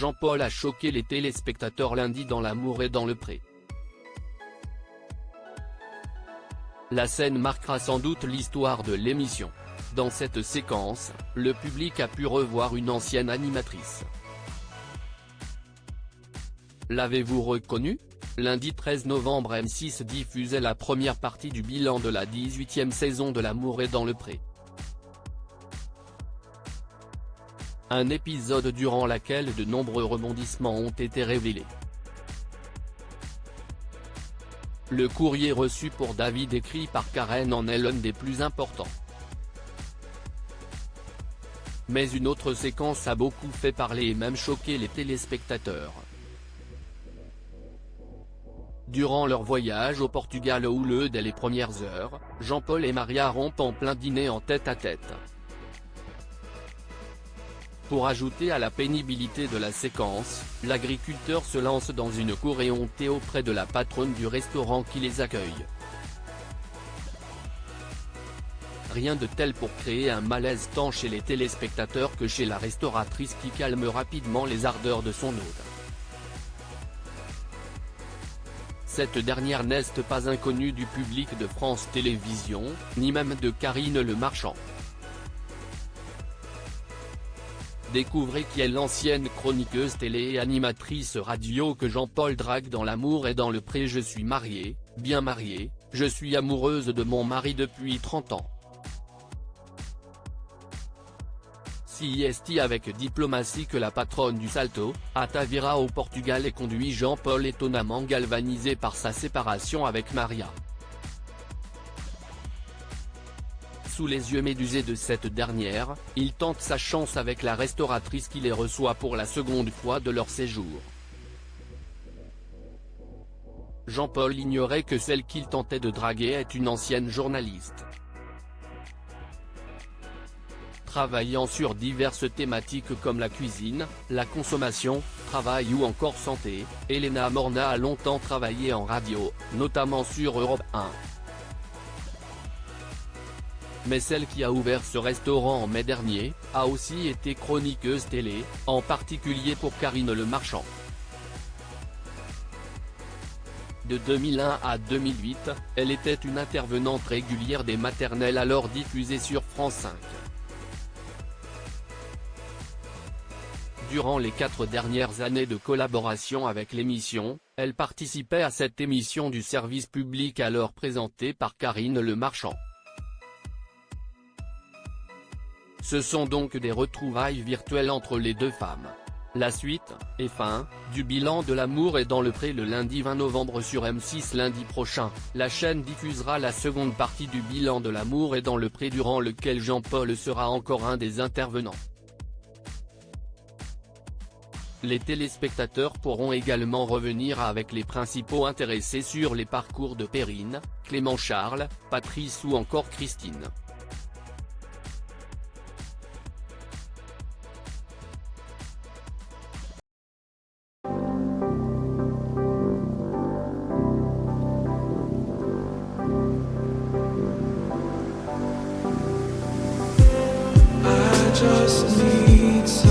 Jean-Paul a choqué les téléspectateurs lundi dans L'amour est dans le pré. La scène marquera sans doute l'histoire de l'émission. Dans cette séquence, le public a pu revoir une ancienne animatrice. L'avez-vous reconnue ? Lundi 13 novembre, M6 diffusait la première partie du bilan de la 18e saison de L'amour est dans le pré. Un épisode durant lequel de nombreux rebondissements ont été révélés. Le courrier reçu pour David écrit par Karen en est l'un des plus importants. Mais une autre séquence a beaucoup fait parler et même choqué les téléspectateurs. Durant leur voyage au Portugal où dès les premières heures, Jean-Paul et Maria rompent en plein dîner en tête-à-tête. Pour ajouter à la pénibilité de la séquence, l'agriculteur se lance dans une cour éhontée auprès de la patronne du restaurant qui les accueille. Rien de tel pour créer un malaise tant chez les téléspectateurs que chez la restauratrice qui calme rapidement les ardeurs de son hôte. Cette dernière n'est pas inconnue du public de France Télévisions, ni même de Karine Le Marchand. Découvrez qui est l'ancienne chroniqueuse télé et animatrice radio que Jean-Paul drague dans L'amour est dans le pré. Je suis mariée, bien mariée, je suis amoureuse de mon mari depuis 30 ans. Si est avec diplomatie que la patronne du Salto, à Tavira au Portugal et conduit Jean-Paul étonnamment galvanisé par sa séparation avec Maria. Sous les yeux médusés de cette dernière, il tente sa chance avec la restauratrice qui les reçoit pour la seconde fois de leur séjour. Jean-Paul ignorait que celle qu'il tentait de draguer est une ancienne journaliste. Travaillant sur diverses thématiques comme la cuisine, la consommation, travail ou encore santé, Elena Morna a longtemps travaillé en radio, notamment sur Europe 1. Mais celle qui a ouvert ce restaurant en mai dernier, a aussi été chroniqueuse télé, en particulier pour Karine Le Marchand. De 2001 à 2008, elle était une intervenante régulière des maternelles alors diffusées sur France 5. Durant les 4 dernières années de collaboration avec l'émission, elle participait à cette émission du service public alors présentée par Karine Le Marchand. Ce sont donc des retrouvailles virtuelles entre les deux femmes. La suite, et fin, du bilan de L'amour est dans le pré le lundi 20 novembre sur M6. Lundi prochain, la chaîne diffusera la seconde partie du bilan de L'amour est dans le pré durant lequel Jean-Paul sera encore un des intervenants. Les téléspectateurs pourront également revenir avec les principaux intéressés sur les parcours de Perrine, Clément Charles, Patrice ou encore Christine. I just need some